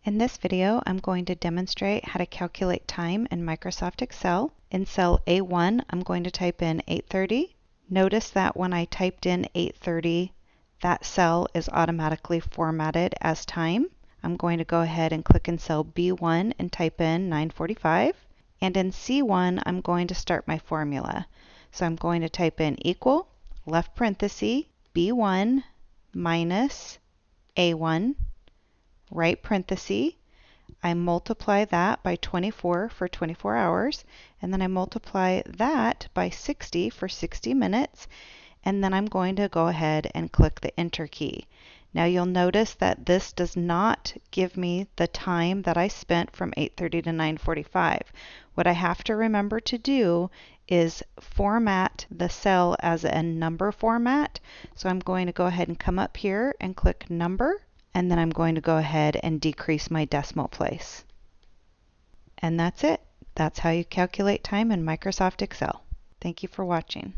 In this video, I'm going to demonstrate how to calculate time in Microsoft Excel. In cell A1, I'm going to type in 8:30. Notice that when I typed in 8:30, that cell is automatically formatted as time. I'm going to go ahead and click in cell B1 and type in 9:45. And in C1, I'm going to start my formula. So I'm going to type in equal, left parenthesis, B1 minus A1, right parenthesis. I multiply that by 24 for 24 hours, and then I multiply that by 60 for 60 minutes, and then I'm going to go ahead and click the Enter key. Now you'll notice that this does not give me the time that I spent from 8:30 to 9:45. What I have to remember to do is format the cell as a number format. So I'm going to go ahead and come up here and click Number, and then I'm going to go ahead and decrease my decimal place. And that's it. That's how you calculate time in Microsoft Excel. Thank you for watching.